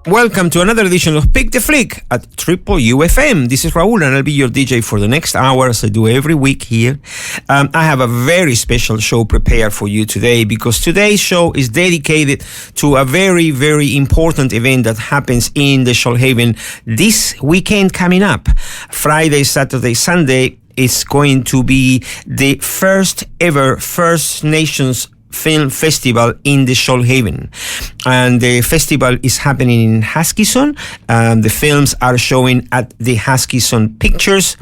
Welcome to another edition of Pick the Flick at TripleU FM. This is Raul and I'll be your DJ for the next hour as I do every week here. I have a very special show prepared for you today because today's show is dedicated to a very, very important event that happens in the Shoalhaven this weekend coming up. Friday, Saturday, Sunday is going to be the first ever First Nations Film Festival in the Shoalhaven, and the festival is happening in Huskisson. The films are showing at the Huskisson Pictures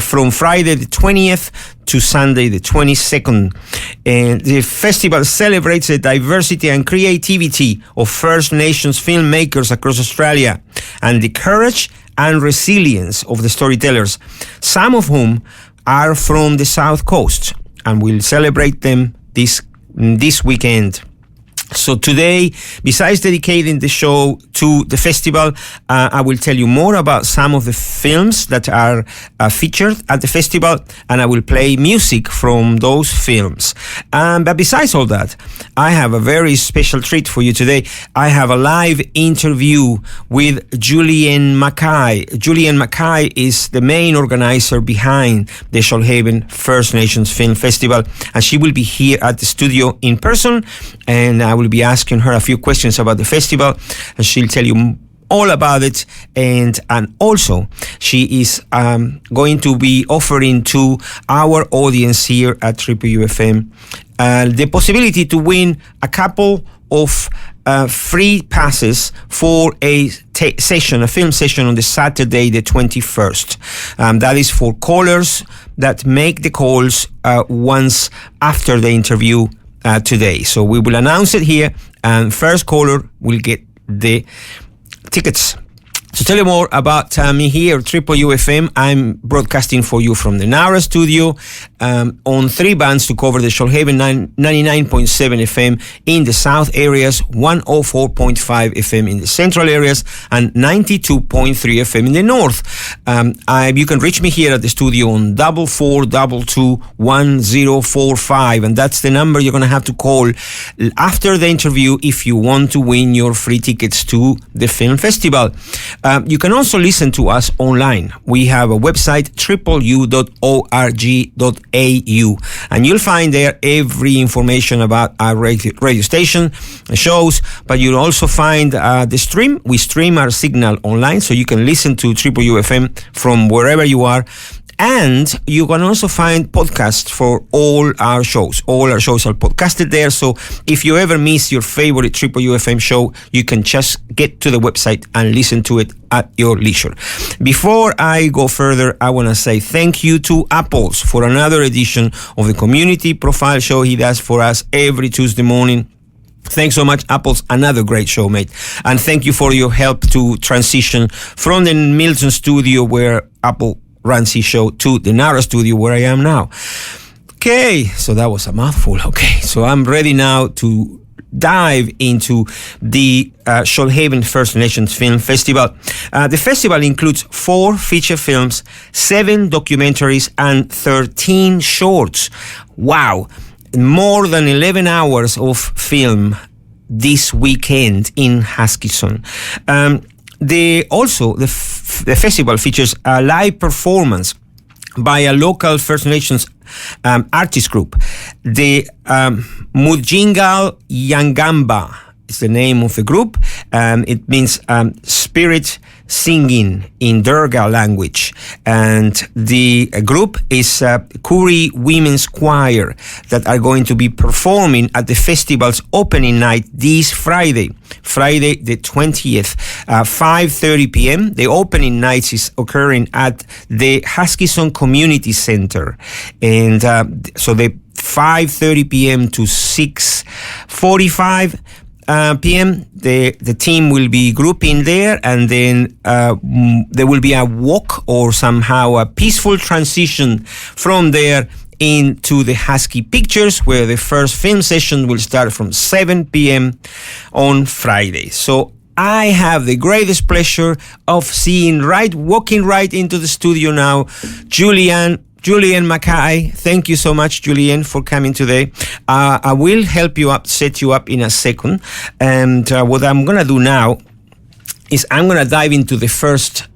from Friday the 20th to Sunday the 22nd. And the festival celebrates the diversity and creativity of First Nations filmmakers across Australia and the courage and resilience of the storytellers, some of whom are from the South Coast, and we'll celebrate them this weekend. So today, besides dedicating the show to the festival, I will tell you more about some of the films that are featured at the festival, and I will play music from those films. But besides all that, I have a very special treat for you today. I have a live interview with Julienne McKay. Julienne McKay is the main organizer behind the Shoalhaven First Nations Film Festival, and she will be here at the studio in person, and I will be asking her a few questions about the festival, and she'll tell you all about it. And also she is going to be offering to our audience here at TripleU FM the possibility to win a couple of free passes for a film session on the Saturday the 21st. That is for callers that make the calls once after the interview today. So we will announce it here, and first caller will get the tickets. To tell you more about me here at TripleU FM, I'm broadcasting for you from the Nara studio on 3 bands to cover the Shoalhaven 99.7 FM in the south areas, 104.5 FM in the central areas, and 92.3 FM in the north. You can reach me here at the studio on 44221045, and that's the number you're going to have to call after the interview if you want to win your free tickets to the film festival. You can also listen to us online. We have a website, tripleu.org.au, and you'll find there every information about our radio station, shows, but you'll also find the stream. We stream our signal online, so you can listen to TripleU FM from wherever you are. And you can also find podcasts for all our shows. All our shows are podcasted there. So if you ever miss your favorite TripleU FM show, you can just get to the website and listen to it at your leisure. Before I go further, I want to say thank you to Apples for another edition of the community profile show he does for us every Tuesday morning. Thanks so much, Apples. Another great show, mate. And thank you for your help to transition from the Milton studio where Apple runs his show to the Nara studio where I am now. Okay, so that was a mouthful. Okay, so I'm ready now to dive into the Shoalhaven First Nations Film Festival. The festival includes 4 feature films, 7 documentaries, and 13 shorts. Wow, more than 11 hours of film this weekend in Huskisson. The festival features a live performance by a local First Nations artist group. The Mudjingal Yangamba is the name of the group. It means spirit singing in Durga language. And the group is Kuri Women's Choir that are going to be performing at the festival's opening night this Friday the 20th, 5:30 p.m. The opening night is occurring at the Huskisson Community Center. And so the 5:30 p.m. to 6:45 p.m., the team will be grouping there, and then there will be a walk or somehow a peaceful transition from there into the Husky Pictures, where the first film session will start from 7 p.m. on Friday. So I have the greatest pleasure of walking right into the studio now, Julienne McKay. Thank you so much, Julienne, for coming today. I will help you up, set you up in a second. And what I'm going to do now is I'm going to dive into the first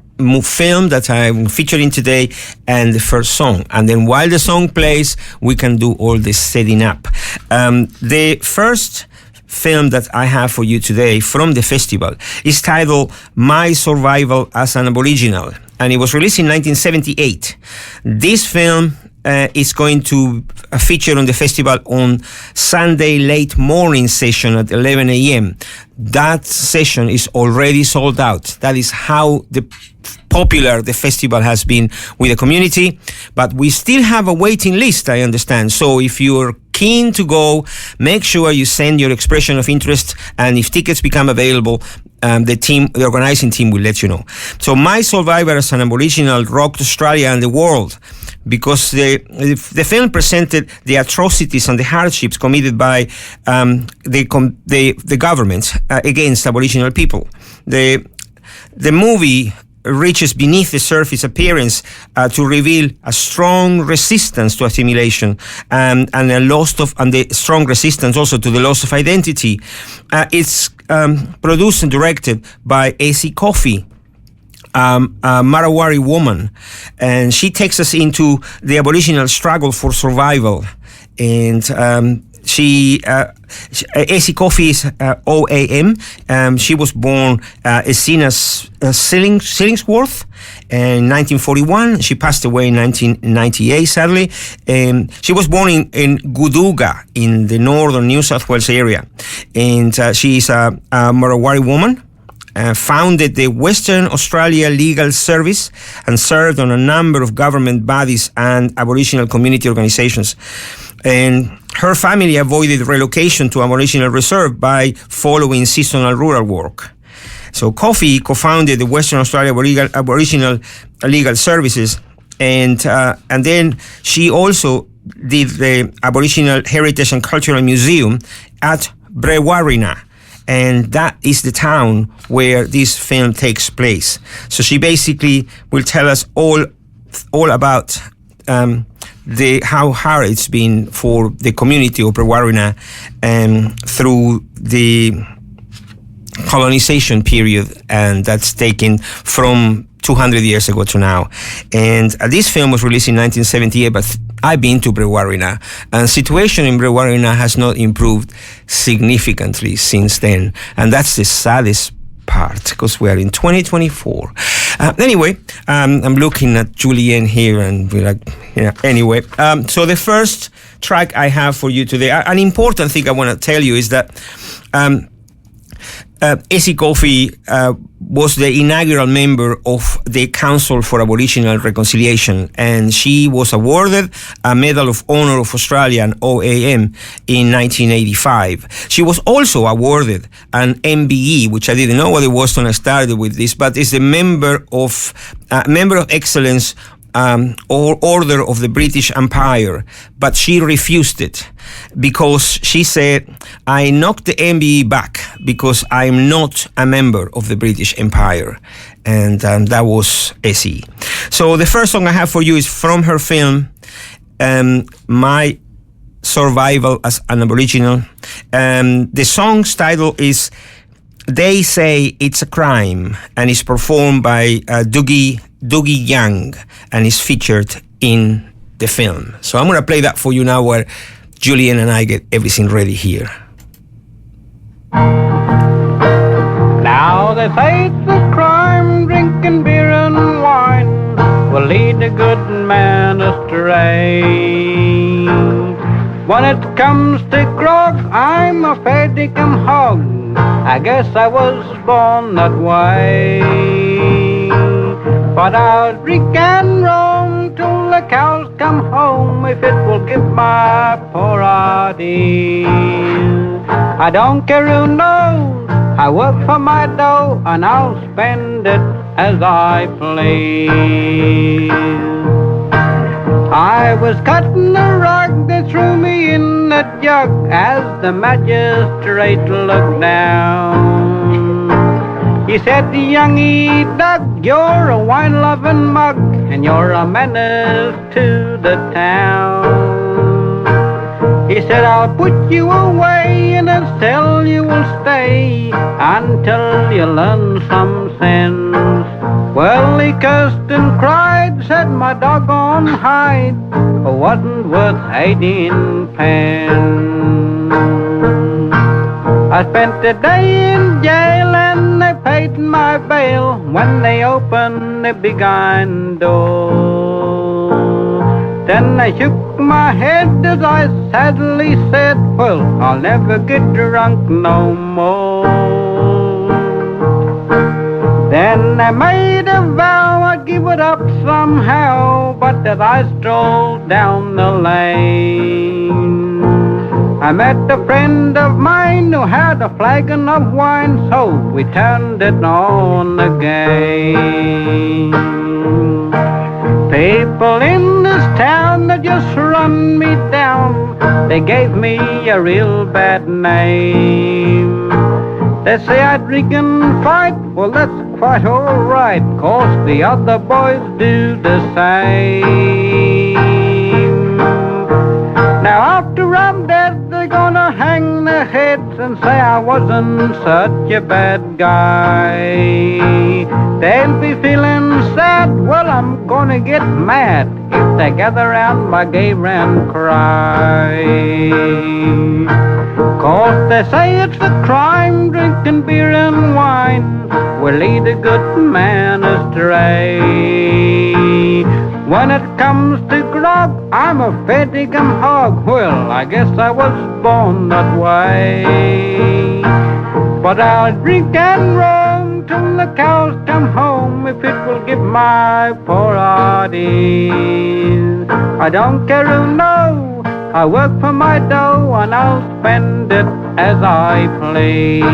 film that I'm featuring today and the first song. And then while the song plays, we can do all the setting up. The first film that I have for you today from the festival is titled My Survival as an Aboriginal, and it was released in 1978. This film is going to feature on the festival on Sunday late morning session at 11 a.m. That session is already sold out. That is how popular the festival has been with the community, but we still have a waiting list, I understand. So if you're keen to go, make sure you send your expression of interest, and if tickets become available, the organizing team will let you know. So My Survivor as an Aboriginal rocked Australia and the world, because the film presented the atrocities and the hardships committed by the government against Aboriginal people. The movie reaches beneath the surface appearance to reveal a strong resistance to assimilation and the strong resistance also to the loss of identity. It's produced and directed by Essie Coffey, a Marawari woman, and she takes us into the Aboriginal struggle for survival. And Essie Coffey is OAM. She was born seen as Sillingsworth in 1941. She passed away in 1998, sadly. She was born in Guduga in the northern New South Wales area. And she is a Marawari woman. Founded the Western Australia Legal Service and served on a number of government bodies and Aboriginal community organizations. And her family avoided relocation to Aboriginal Reserve by following seasonal rural work. So Coffey co-founded the Western Australia Aboriginal Legal Services, and then she also did the Aboriginal Heritage and Cultural Museum at Brewarrina. And that is the town where this film takes place. So she basically will tell us all about how hard it's been for the community of Brewarrina through the colonization period, and that's taken from 200 years ago to now. And this film was released in 1978, but I've been to Brewarrina, and the situation in Brewarrina has not improved significantly since then. And that's the saddest part, because we are in 2024. Anyway, I'm looking at Julienne here, and we're like, anyway. So the first track I have for you today, an important thing I want to tell you is that Essie Coffey was the inaugural member of the Council for Aboriginal Reconciliation, and she was awarded a Medal of Honor of Australia, an OAM, in 1985. She was also awarded an MBE, which I didn't know what it was when I started with this, but it's the Member of Excellence or Order of the British Empire, but she refused it because she said, I knocked the MBE back because I'm not a member of the British Empire. And that was Essie. So the first song I have for you is from her film, My Survival as an Aboriginal. The song's title is They Say It's a Crime, and is performed by Dougie Young, and is featured in the film. So I'm going to play that for you now, where Julienne and I get everything ready here. Now they say it's a crime, drinking beer and wine will lead a good man astray. When it comes to grog, I'm a fair-dinkum hog. I guess I was born that way. But I'll drink and roam till the cows come home if it will give my poor ideas. I don't care who knows I work for my dough and I'll spend it as I please. I was cutting a rug, they threw me in the jug as the magistrate looked down. He said, youngie Doug, you're a wine-loving mug and you're a menace to the town. He said, I'll put you away in a cell you will stay until you learn some sense. Well, he cursed and cried, said my doggone hide wasn't worth 18 pence. I spent the day in jail and they paid my bail when they opened the big iron door. Then I shook my head as I sadly said, well, I'll never get drunk no more. Then I made a vow I'd give it up somehow, but as I strolled down the lane, I met a friend of mine who had a flagon of wine, so we turned it on again. People in this town that just run me down, they gave me a real bad name. They say I drink and fight, well that's quite alright, 'cause the other boys do the same. Now after I'm dead, they're gonna hang their heads and say I wasn't such a bad guy. They'll be feeling sad, well I'm gonna get mad if they gather round my grave and cry. 'Cause they say it's a crime, drinking beer and wine will lead a good man astray. When it comes to grog, I'm a fettigum hog. Well, I guess I was born that way. But I'll drink and roam till the cows come home if it will give my poor heart ease. I don't care who knows, I work for my dough and I'll spend it as I please.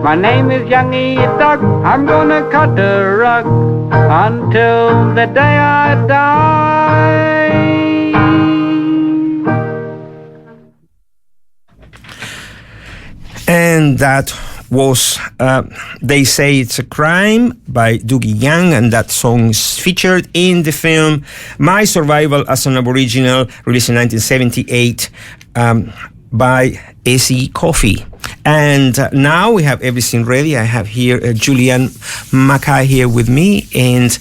My name is Youngie Doug, I'm gonna cut a rug until the day I die. And that was They Say It's a Crime by Dougie Young, and that song is featured in the film My Survival as an Aboriginal, released in 1978 by Essie Coffey. And now we have everything ready. I have here Julienne McKay here with me, and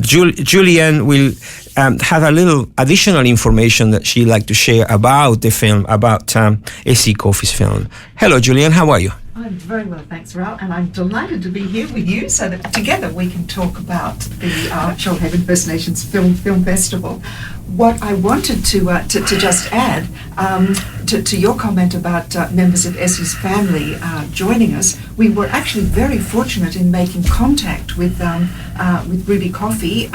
Julienne will have a little additional information that she'd like to share about the film, about Essie Coffey's film. Hello, Julienne, how are you? I'm very well, thanks, Raul, and I'm delighted to be here with you so that together we can talk about the Shoalhaven First Nations Film Festival. What I wanted to just add to your comment about members of Essie's family joining us, we were actually very fortunate in making contact with Ruby Coffey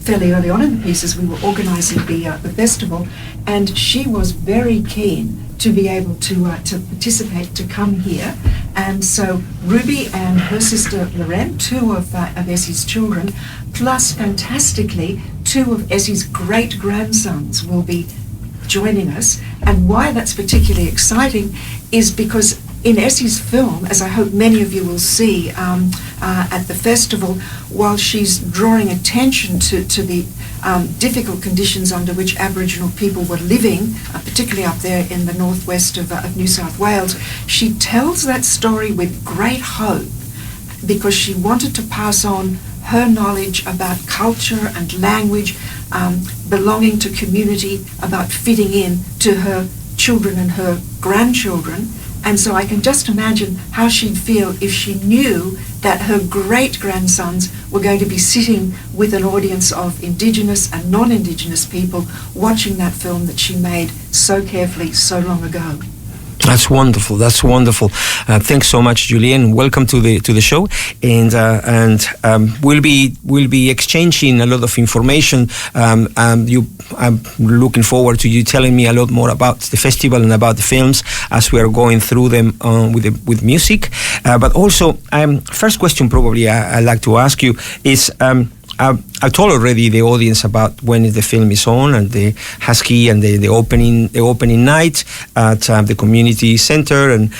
fairly early on in the piece as we were organising the festival, and she was very keen to be able to participate, to come here. And so Ruby and her sister Lorraine, two of Essie's children, plus fantastically 2 of Essie's great-grandsons will be joining us. And why that's particularly exciting is because in Essie's film, as I hope many of you will see at the festival, while she's drawing attention to the difficult conditions under which Aboriginal people were living, particularly up there in the northwest of New South Wales, she tells that story with great hope because she wanted to pass on her knowledge about culture and language, belonging to community, about fitting in to her children and her grandchildren. And so I can just imagine how she'd feel if she knew that her great-grandsons were going to be sitting with an audience of Indigenous and non-Indigenous people watching that film that she made so carefully so long ago. That's wonderful. That's wonderful. Thanks so much, Julienne. Welcome to the show, and we'll be exchanging a lot of information. I'm looking forward to you telling me a lot more about the festival and about the films as we are going through them with music. But also, first question probably I'd like to ask you is. I've told already the audience about when the film is on and the Husky and the opening night at the community center. And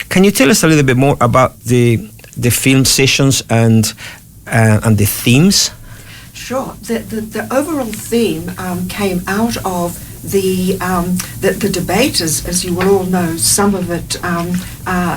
can you tell us a little bit more about the film sessions and the themes? Sure. The overall theme came out of the debate, as you will all know, some of it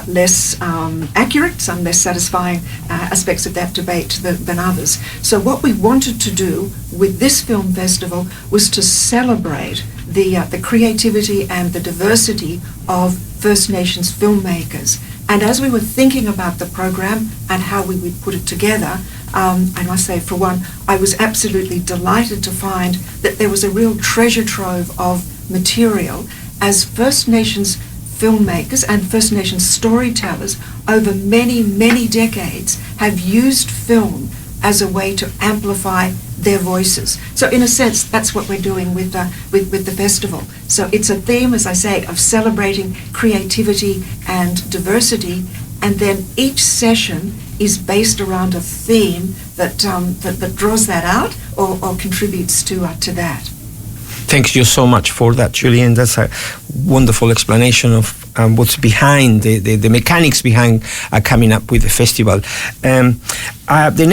less accurate, some less satisfying aspects of that debate than others. So what we wanted to do with this film festival was to celebrate the creativity and the diversity of First Nations filmmakers. And as we were thinking about the program and how we would put it together, I must say, for one, I was absolutely delighted to find that there was a real treasure trove of material as First Nations filmmakers and First Nations storytellers over many, many decades have used film as a way to amplify their voices. So in a sense, that's what we're doing with the festival. So it's a theme, as I say, of celebrating creativity and diversity, and then each session is based around a theme that draws that out or contributes to that. Thank you so much for that, Julienne. That's a wonderful explanation of what's behind the mechanics behind coming up with the festival. The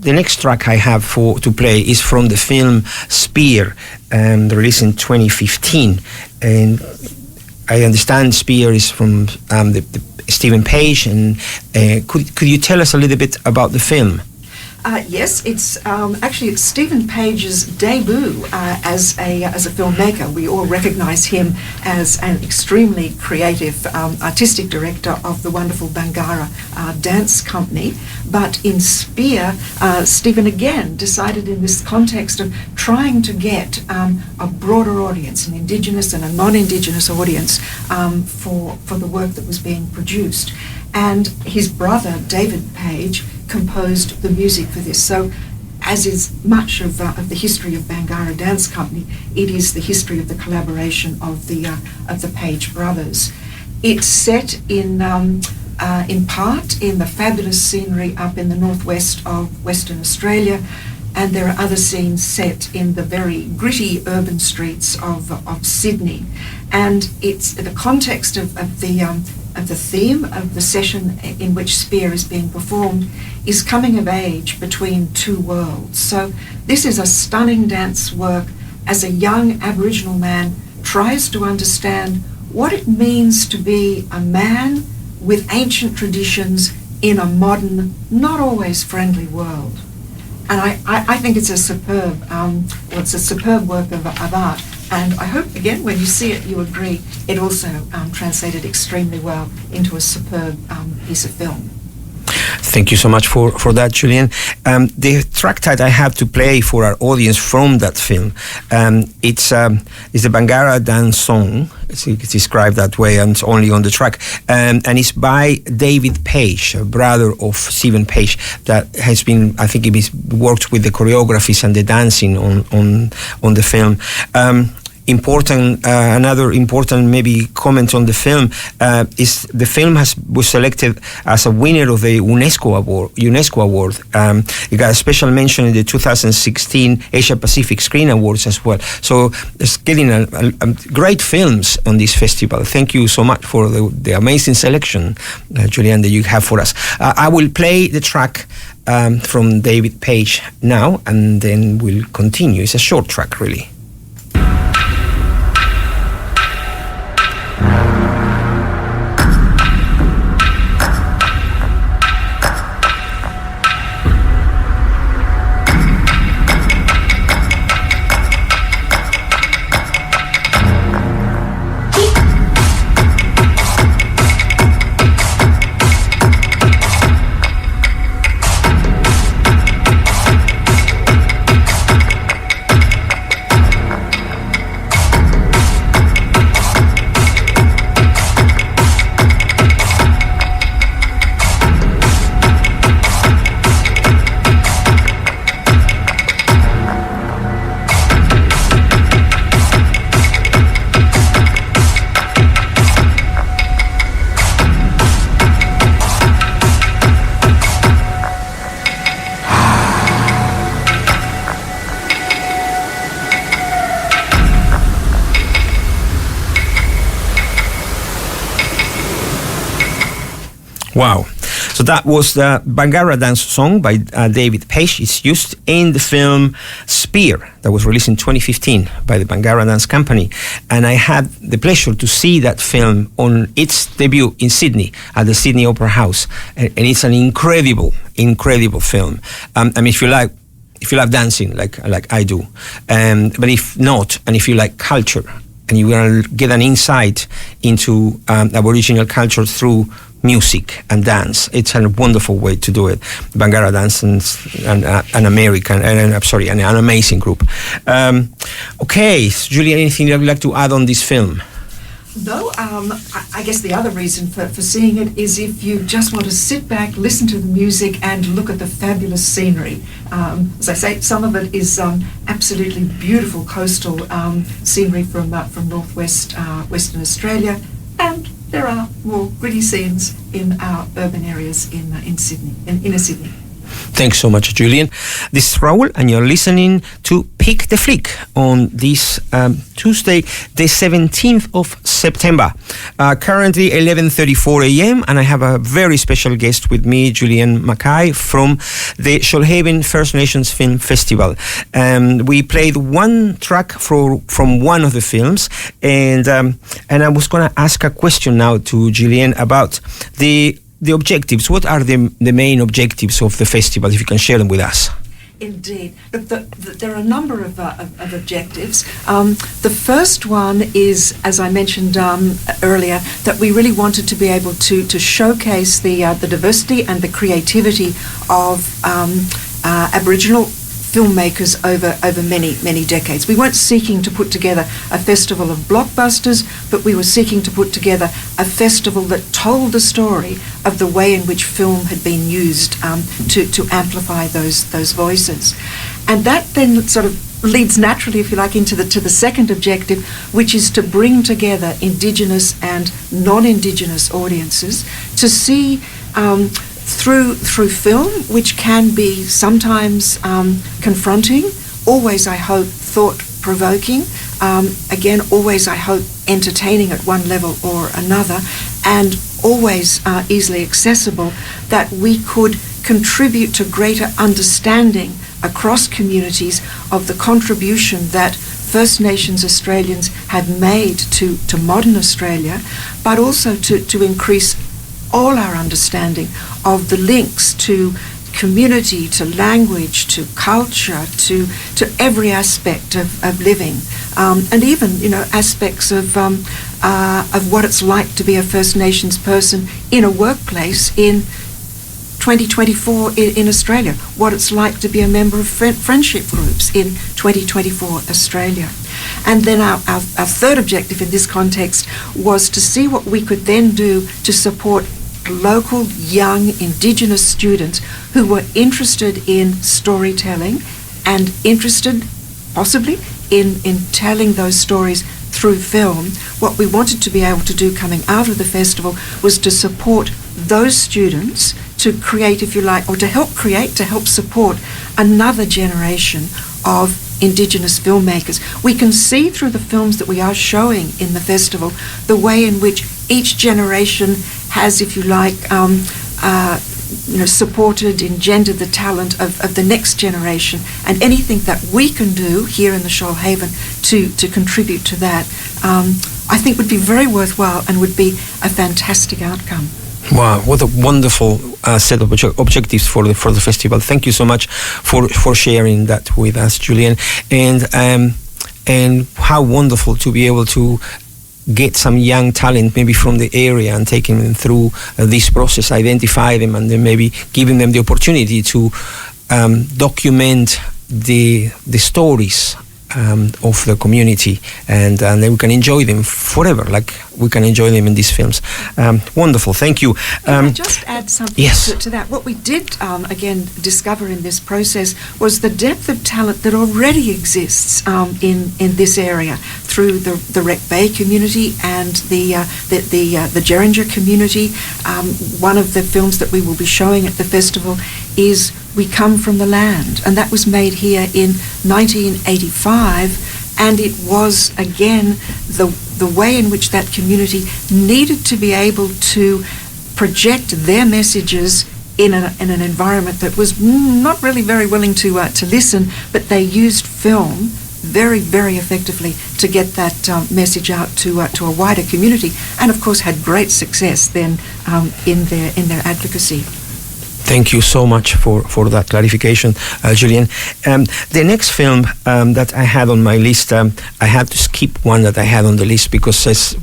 next track I have to play is from the film Spear, released in 2015, and I understand Spear is from the Stephen Page, and could you tell us a little bit about the film? Yes, it's actually it's Stephen Page's debut as a filmmaker. We all recognise him as an extremely creative artistic director of the wonderful Bangarra dance company. But in Spear, Stephen again decided in this context of trying to get a broader audience, an Indigenous and a non-Indigenous audience for the work that was being produced. And his brother, David Page, composed the music for this. So, as is much of the history of Bangarra Dance Company, it is the history of the collaboration of the Page brothers. It's set in part in the fabulous scenery up in the northwest of Western Australia, and there are other scenes set in the very gritty urban streets of Sydney. And it's the context of the theme of the session in which Spear is being performed is coming of age between two worlds. So this is a stunning dance work as a young Aboriginal man tries to understand what it means to be a man with ancient traditions in a modern, not always friendly world. And I think it's a superb, it's a superb work of art. And I hope, again, when you see it, you agree it also translated extremely well into a superb piece of film. Thank you so much for that, Julienne. The track that I have to play for our audience from that film, it's the Bangarra dance song. It's described that way, and it's only on the track. And it's by David Page, a brother of Stephen Page, that has been, I think, he's worked with the choreographies and the dancing on the film. Another important maybe comment on the film is the film was selected as a winner of the UNESCO award. It got a special mention in the 2016 Asia Pacific Screen Awards as well. So it's getting a great films on this festival. Thank you so much for the amazing selection, Julienne, that you have for us. I will play the track from David Page now, and then we'll continue. It's a short track, really. Wow. So that was the Bangara dance song by David Page. It's used in the film Spear that was released in 2015 by the Bangara Dance Company. And I had the pleasure to see that film on its debut in Sydney at the Sydney Opera House. And it's an incredible film. I mean, if you love dancing like I do, but if not, and if you like culture, and you will get an insight into Aboriginal culture through music and dance. It's a wonderful way to do it. Bangara Dance and an amazing group. Okay, Julian, anything you would like to add on this film? No, I guess the other reason for seeing it is if you just want to sit back, listen to the music, and look at the fabulous scenery. As I say, some of it is absolutely beautiful coastal scenery from northwest Western Australia, and there are more gritty scenes in our urban areas in Sydney, in inner Sydney. Thanks so much, Julian. This is Raul, and you're listening to Pick the Flick on this Tuesday, the 17th of September. Currently 11:34 a.m., and I have a very special guest with me, Julienne McKay, from the Shoalhaven First Nations Film Festival. We played one track from one of the films, and I was going to ask a question now to Julienne about the objectives. What are the main objectives of the festival, if you can share them with us? Indeed. There are a number of objectives. The first one is, as I mentioned earlier, that we really wanted to be able to showcase the diversity and the creativity of Aboriginal filmmakers over many decades. We weren't seeking to put together a festival of blockbusters, but we were seeking to put together a festival that told the story of the way in which film had been used to amplify those voices. And that then sort of leads naturally, if you like, into the second objective, which is to bring together Indigenous and non-Indigenous audiences to see through film, which can be sometimes confronting, always, I hope, thought-provoking, again, always, I hope, entertaining at one level or another, and always easily accessible, that we could contribute to greater understanding across communities of the contribution that First Nations Australians have made to modern Australia, but also to increase all our understanding of the links to community, to language, to culture, to every aspect of living, and even aspects of what it's like to be a First Nations person in a workplace in 2024 in Australia, what it's like to be a member of friendship groups in 2024 Australia. And then our third objective in this context was to see what we could then do to support local young Indigenous students who were interested in storytelling and interested possibly in telling those stories through film. What we wanted to be able to do coming out of the festival was to support those students to create, if you like, or to help support another generation of Indigenous filmmakers. We can see through the films that we are showing in the festival the way in which each generation has, if you like, supported, engendered the talent of the next generation, and anything that we can do here in the Shoalhaven to contribute to that, I think would be very worthwhile and would be a fantastic outcome. Wow, what a wonderful set of objectives for the festival. Thank you so much for sharing that with us, Julian. And how wonderful to be able to get some young talent maybe from the area and taking them through this process, identify them, and then maybe giving them the opportunity to document the stories of the community, and then we can enjoy them forever, like we can enjoy them in these films. Wonderful, thank you. Can I just add something yes. to that? What we did, again, discover in this process was the depth of talent that already exists in this area through the Wreck Bay community and the Geringer community. One of the films that we will be showing at the festival is We Come From the Land, and that was made here in 1985, and it was, again, the way in which that community needed to be able to project their messages in an environment that was not really very willing to listen, but they used film very, very effectively to get that message out to a wider community, and of course had great success then in their advocacy. Thank you so much for that clarification, Julienne. The next film that I had on my list, I had to skip one that I had on the list because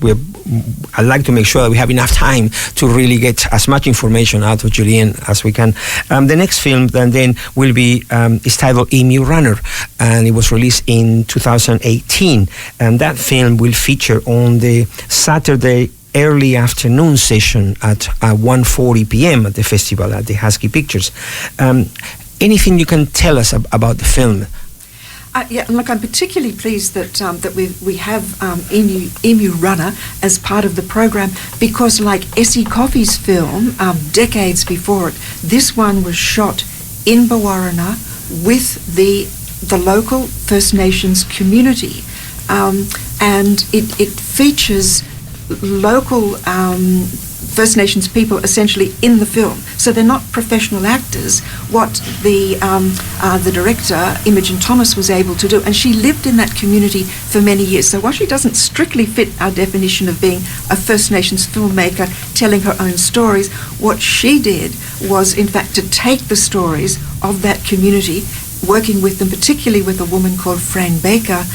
I like to make sure that we have enough time to really get as much information out of Julienne as we can. The next film then will be is titled Emu Runner, and it was released in 2018. And that film will feature on the Saturday early afternoon session at 1:40 p.m. at the festival at the Husky Pictures. Anything you can tell us about the film? Yeah, look, I'm particularly pleased that we have Emu Runner as part of the program, because like Essie Coffey's film decades before it, this one was shot in Bawarrina with the local First Nations community, and it features local First Nations people essentially in the film. So they're not professional actors. What the director, Imogen Thomas, was able to do, and she lived in that community for many years. So while she doesn't strictly fit our definition of being a First Nations filmmaker telling her own stories, what she did was in fact to take the stories of that community, working with them, particularly with a woman called Fran Baker,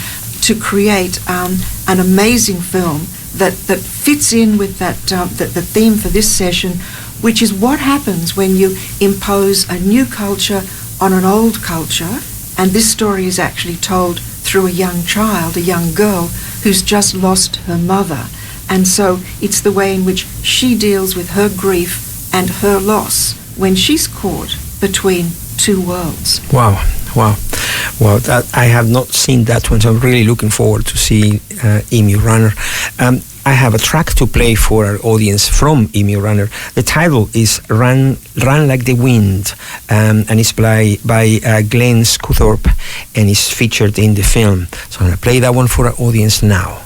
to create an amazing film that fits in with that the theme for this session, which is what happens when you impose a new culture on an old culture. And this story is actually told through a young child, a young girl who's just lost her mother. And so it's the way in which she deals with her grief and her loss when she's caught between two worlds. Wow. Well, I have not seen that one, so I'm really looking forward to see Emu Runner. I have a track to play for our audience from Emu Runner. The title is Run Like the Wind, and it's by Glenn Scuthorpe, and is featured in the film. So I'm going to play that one for our audience now.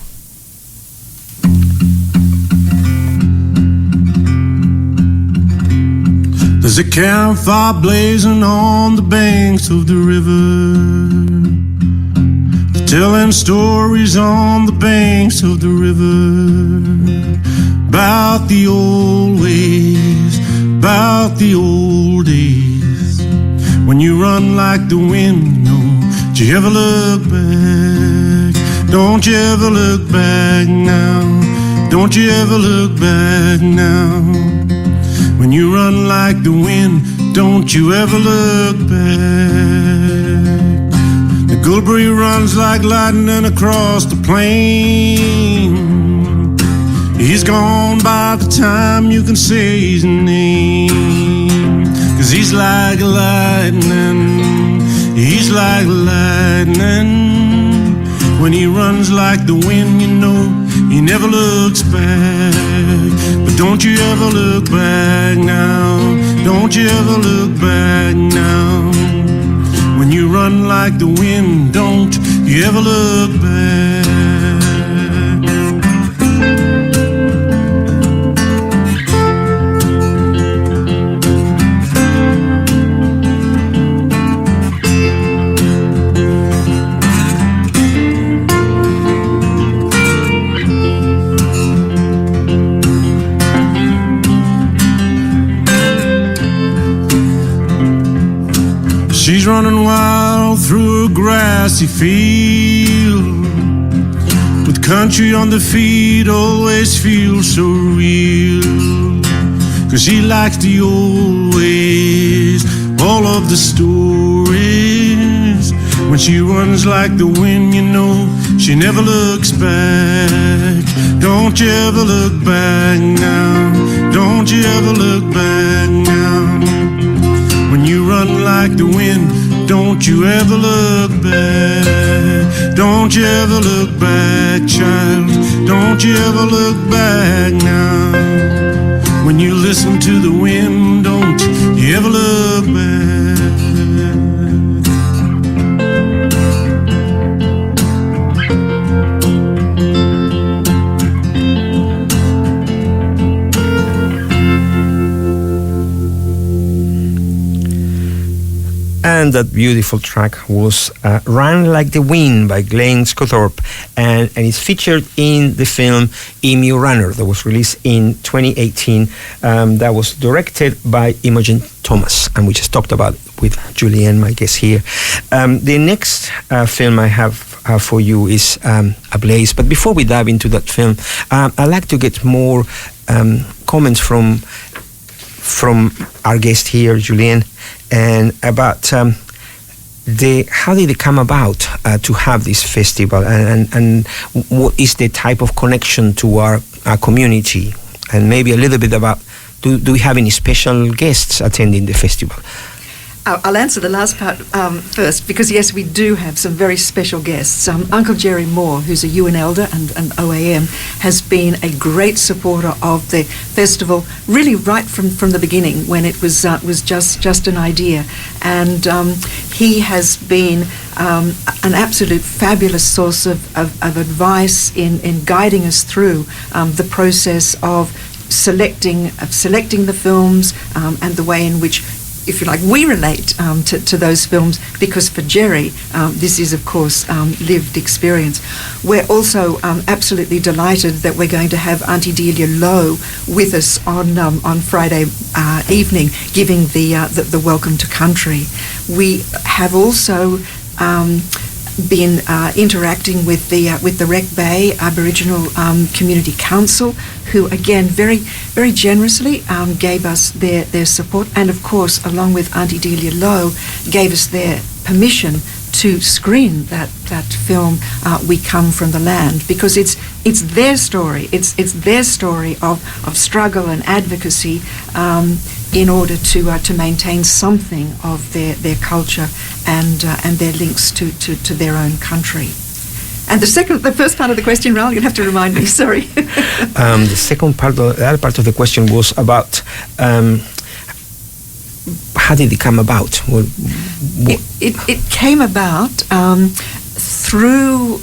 There's a campfire blazing on the banks of the river, telling stories on the banks of the river, about the old ways, about the old days, when you run like the wind. Don't you ever look back, don't you ever look back now, don't you ever look back now. When you run like the wind, don't you ever look back. The Gulbury runs like lightning across the plain. He's gone by the time you can say his name. 'Cause he's like lightning, he's like lightning. When he runs like the wind, you know he never looks back. But don't you ever look back now, don't you ever look back now. When you run like the wind, don't you ever look back. She's running wild through a grassy field, with country on the feet always feels so real. 'Cause she likes the old ways, all of the stories. When she runs like the wind, you know she never looks back. Don't you ever look back now, don't you ever look back now. When you run like the wind, don't you ever look back. Don't you ever look back, child, don't you ever look back now. When you listen to the wind, don't you ever look back. And that beautiful track was Run Like the Wind by Glenn Scothorpe, and it's featured in the film Emu Runner that was released in 2018. That was directed by Imogen Thomas, and we just talked about it with Julienne, my guest here. The next film I have for you is Ablaze, but before we dive into that film, I'd like to get more comments from our guest here, Julienne, and about how did it come about to have this festival, and what is the type of connection to our community, and maybe a little bit about do we have any special guests attending the festival? I'll answer the last part first, because yes, we do have some very special guests. Uncle Jerry Moore, who's a UN elder and an OAM, has been a great supporter of the festival, really right from the beginning, when it was just an idea. And he has been an absolute fabulous source of advice in guiding us through the process of selecting the films, and the way in which, if you like, we relate to those films, because for Jerry, this is, of course, lived experience. We're also absolutely delighted that we're going to have Auntie Delia Lowe with us on Friday evening, giving the welcome to country. We have also been interacting with the Wreck Bay Aboriginal Community Council, who again very generously gave us their support, and of course, along with Auntie Delia Lowe, gave us their permission to screen that film, We Come From the Land, because it's their story. It's their story of struggle and advocacy in order to maintain something of their culture and their links to their own country. And the first part of the question, Raul, you'll have to remind me. Sorry. The other part of the question was about how did it come about? It came about through.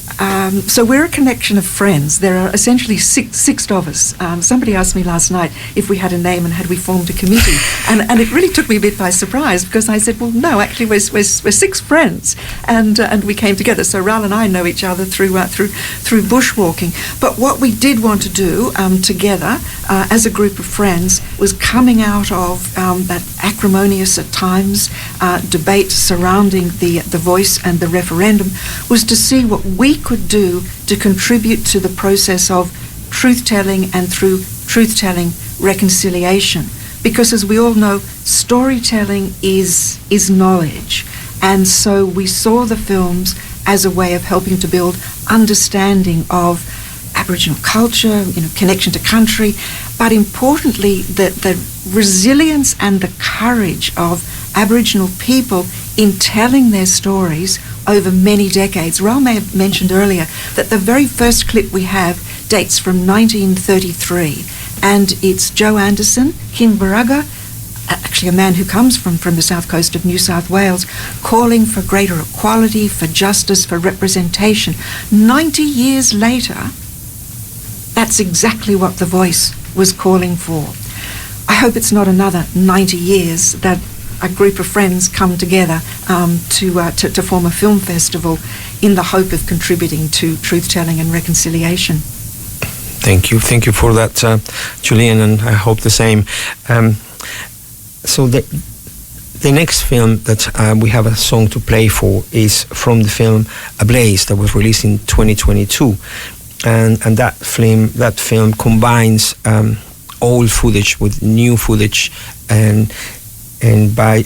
So we're a connection of friends. There are essentially six of us. Somebody asked me last night if we had a name and had we formed a committee, and it really took me a bit by surprise, because I said, well, no, actually we're six friends, and we came together. So Raul and I know each other through bushwalking. But what we did want to do together as a group of friends was coming out of that acrimonious at times debate surrounding the voice and the referendum, was to see what we could do to contribute to the process of truth-telling, and through truth-telling, reconciliation. Because as we all know, storytelling is knowledge. And so we saw the films as a way of helping to build understanding of Aboriginal culture, connection to country, but importantly, the resilience and the courage of Aboriginal people in telling their stories over many decades. Raul may have mentioned earlier that the very first clip we have dates from 1933, and it's Joe Anderson, King Barugga, actually a man who comes from the south coast of New South Wales, calling for greater equality, for justice, for representation. 90 years later, that's exactly what The Voice was calling for. I hope it's not another 90 years that a group of friends come together to form a film festival in the hope of contributing to truth-telling and reconciliation. Thank you for that, Julienne, and I hope the same. So the next film that we have a song to play for is from the film Ablaze that was released in 2022, and that film combines old footage with new footage, and by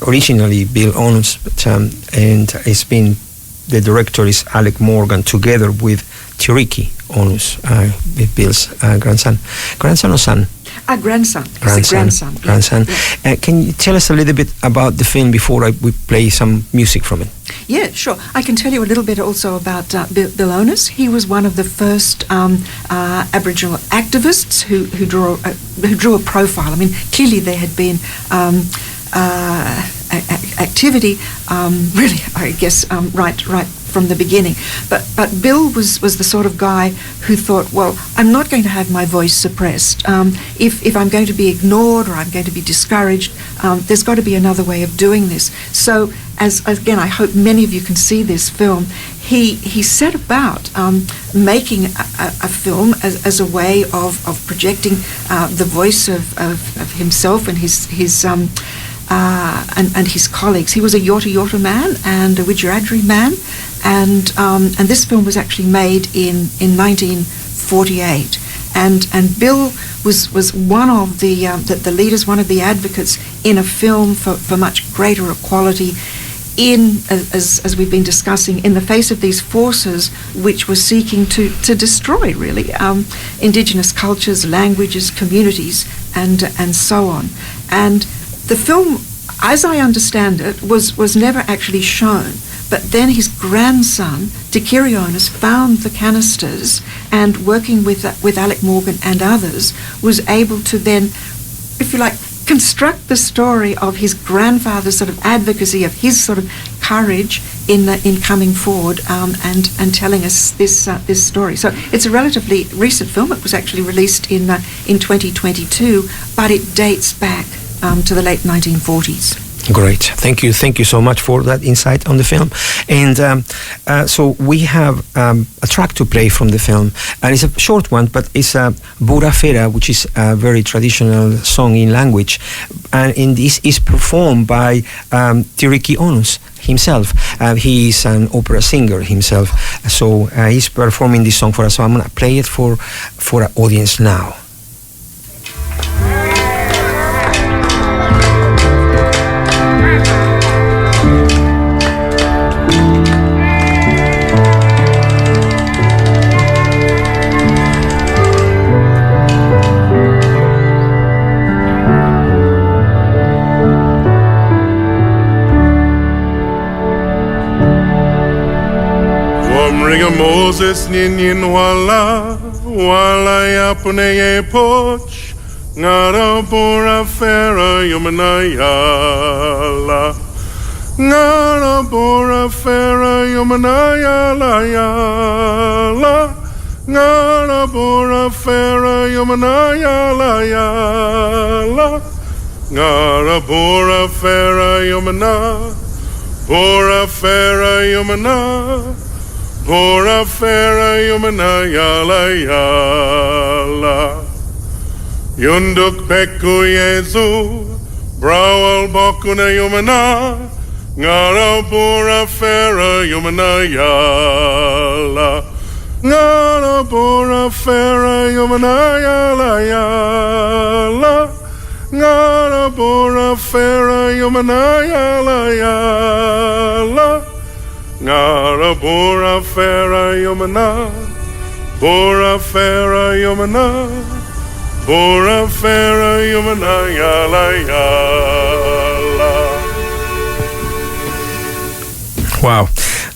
originally Bill Onus, and it's been, the director is Alec Morgan, together with Tiriki Onus, with Bill's grandson or son? Grandson. Grandson. Yeah. Can you tell us a little bit about the film before we play some music from it? Yeah, sure. I can tell you a little bit also about Bill Onus. He was one of the first Aboriginal activists who drew a profile. I mean, clearly there had been activity, really, I guess, right from the beginning. But Bill was the sort of guy who thought, well, I'm not going to have my voice suppressed. If I'm going to be ignored or I'm going to be discouraged, there's got to be another way of doing this. So, as again, I hope many of you can see this film. He set about making a film as a way of projecting the voice of himself and his colleagues. He was a Yorta Yorta man and a Wiradjuri man, and this film was actually made in 1948. And Bill was one of the leaders, one of the advocates in a film for much greater equality, as we've been discussing, in the face of these forces which were seeking to destroy, really, indigenous cultures, languages, communities, and so on. And the film, as I understand it, was never actually shown. But then his grandson, Tikirionis, found the canisters, and working with Alec Morgan and others, was able to then, if you like, construct the story of his grandfather's sort of advocacy, of his sort of courage in coming forward and telling us this story. So it's a relatively recent film. It was actually released in 2022, but it dates back to the late 1940s. Great, thank you so much for that insight on the film. And so we have a track to play from the film, and it's a short one, but it's a Bura Fera, which is a very traditional song in language, and this is performed by Tiriki Onus himself. He is an opera singer himself, so he's performing this song for us. So I'm gonna play it for our audience now. Moses ninyin wala ya pune poch ngara bora fera yumanayala ngara bora fera yumanayala yala ngara bora fera yumanayala yala ngara bora fera yumana Bora fera yumana yala yala Yunduk peku yezu Brawal bokuna yumana Ngara bora fera yumana yala Ngara bora fera yumana yala yala Ngara bora fera yumana yala yala Ngara bora fera yumana yala yala. Wow,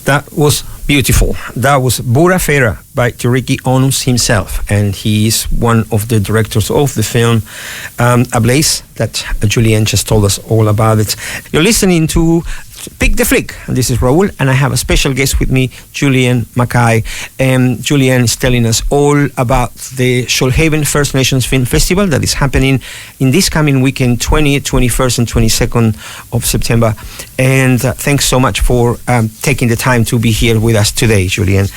that was beautiful. That was Bura Fera by Tiriki Onus himself, and he is one of the directors of the film Ablaze that Julienne just told us all about it. You're listening to Pick the Flick, and this is Raul, and I have a special guest with me, Julienne McKay. Julienne is telling us all about the Shoalhaven First Nations Film Festival that is happening in this coming weekend, 20th, 21st and 22nd of September. And thanks so much for taking the time to be here with us today, Julienne.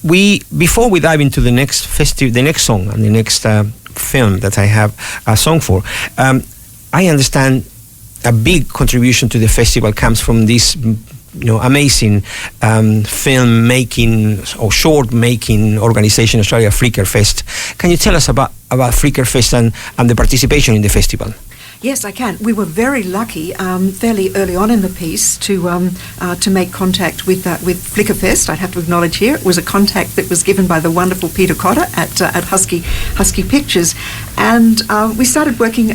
Before we dive into the next song and the next film that I have a song for, I understand a big contribution to the festival comes from this, amazing film making or short making organization, Australia Flicker Fest. Can you tell us about Flicker Fest and the participation in the festival? Yes, I can. We were very lucky, fairly early on in the piece, to make contact with Flickerfest. I'd have to acknowledge here it was a contact that was given by the wonderful Peter Cotter at Husky Pictures, and we started working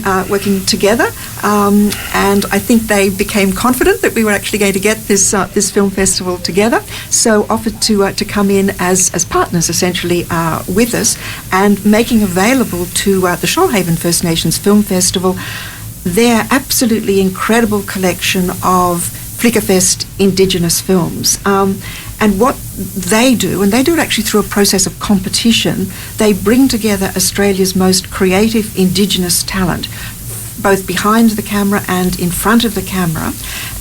together. And I think they became confident that we were actually going to get this film festival together. So offered to come in as partners, essentially, with us, and making available to the Shoalhaven First Nations Film Festival their absolutely incredible collection of Flickerfest Indigenous Films. And what they do, and they do it actually through a process of competition, they bring together Australia's most creative Indigenous talent, both behind the camera and in front of the camera.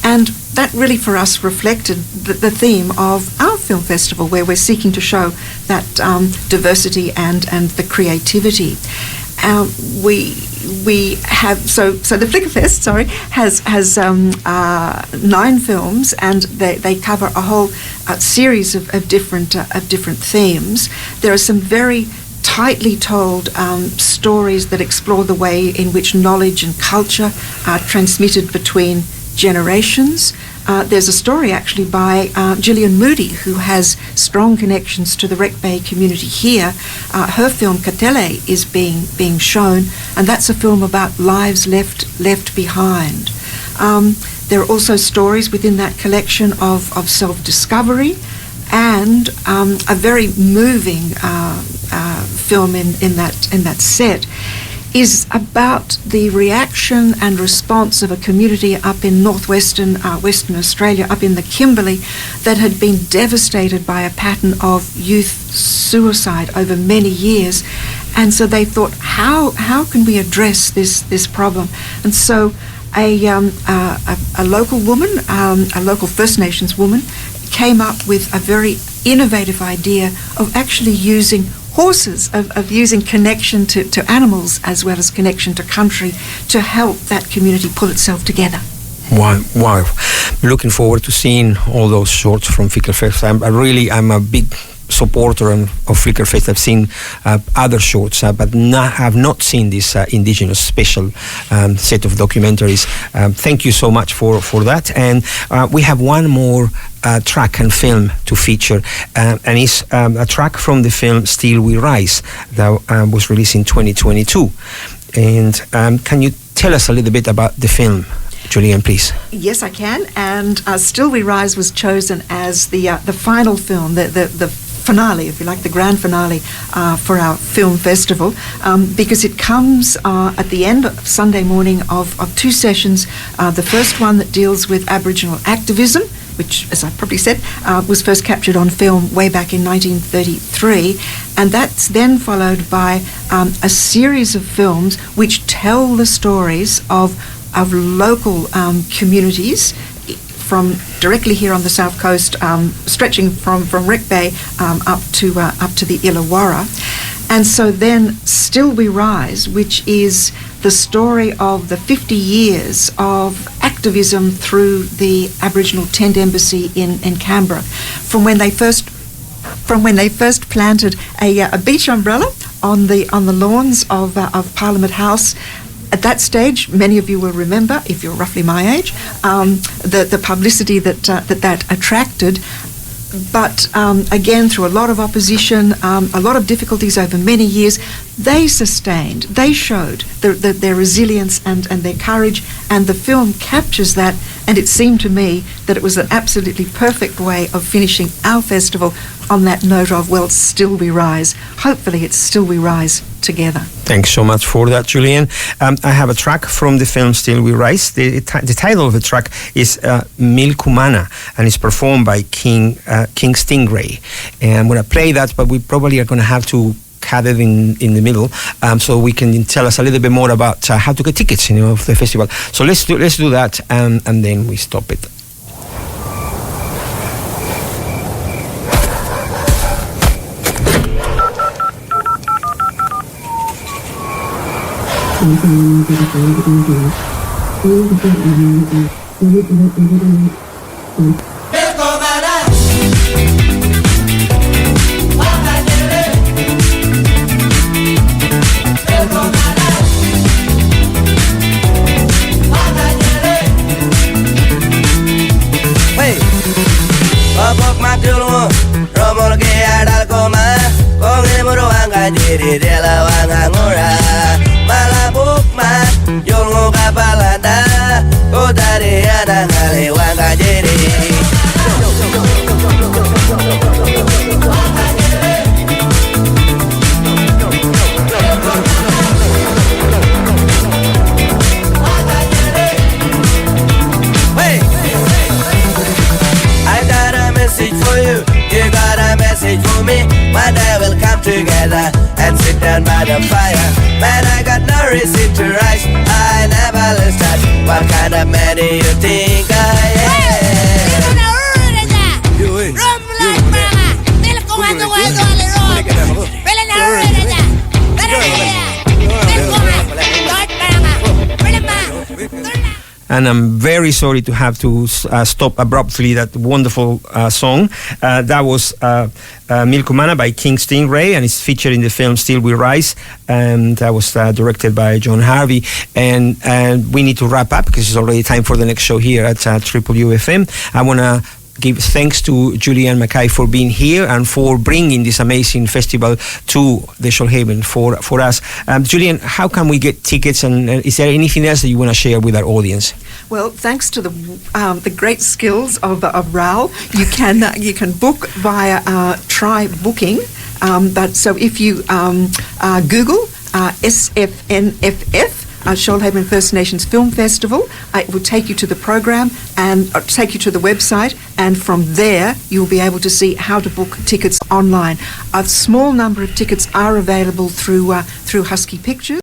And that really for us reflected the theme of our film festival, where we're seeking to show that diversity and the creativity. We have so the Flickerfest has 9 films, and they cover a whole series of different themes. There are some very tightly told stories that explore the way in which knowledge and culture are transmitted between generations. There's a story actually by Julienne McKay, who has strong connections to the Wreck Bay community here. Her film Katele is being shown, and that's a film about lives left behind. There are also stories within that collection of self-discovery, and a very moving film in that set is about the reaction and response of a community up in northwestern Western Australia, up in the Kimberley, that had been devastated by a pattern of youth suicide over many years. And so they thought, how can we address this problem? And so a local woman, a local First Nations woman, came up with a very innovative idea of actually using horses, of using connection to animals as well as connection to country to help that community pull itself together. Wow. Looking forward to seeing all those shorts from Flickerfest. I'm a big supporter of Flickerfest. I've seen other shorts, but have not seen this Indigenous special set of documentaries. Thank you so much for that. And we have one more track and film to feature, and it's a track from the film Still We Rise that was released in 2022. And can you tell us a little bit about the film, Julienne, please? Yes, I can. And Still We Rise was chosen as the final film, the finale, if you like, the grand finale for our film festival, because it comes at the end of Sunday morning of 2 sessions. The first one that deals with Aboriginal activism, which, as I probably said, was first captured on film way back in 1933, and that's then followed by a series of films which tell the stories of local communities from directly here on the south coast, stretching from Wreck Bay up to the Illawarra. And so then Still We Rise, which is the story of the 50 years of activism through the Aboriginal Tent Embassy in Canberra, from when they first planted a beach umbrella on the lawns of Parliament House. At that stage, many of you will remember, if you're roughly my age, the publicity that attracted. But again, through a lot of opposition, a lot of difficulties over many years, they sustained, they showed their resilience and their courage, and the film captures that. And it seemed to me that it was an absolutely perfect way of finishing our festival on that note of, well, still we rise. Hopefully it's still we rise together. Thanks so much for that, Julienne. I have a track from the film Still We Rise. The title of the track is Milkumana, and it's performed by King Stingray. And I'm going to play that, but we probably are going to have to cut it in the middle, so we can tell us a little bit more about how to get tickets, of the festival. So let's do that, and then we stop it. down by the fire. Man, I got no reason to rise. I never lose touch. What kind of man do you think I am? And I'm very sorry to have to stop abruptly that wonderful song. That was Milkumana by King Stingray, and it's featured in the film Still We Rise, and that was directed by John Harvey. And we need to wrap up because it's already time for the next show here at TripleU FM. I want to give thanks to Julienne McKay for being here and for bringing this amazing festival to the Shoalhaven for us. Julienne, how can we get tickets, and is there anything else that you want to share with our audience? Well, thanks to the great skills of Raul, you can book via Try Booking. But so if you Google SFNFF. Shoalhaven First Nations Film Festival. It will take you to the program and take you to the website, and from there you'll be able to see how to book tickets online. A small number of tickets are available through Husky Pictures.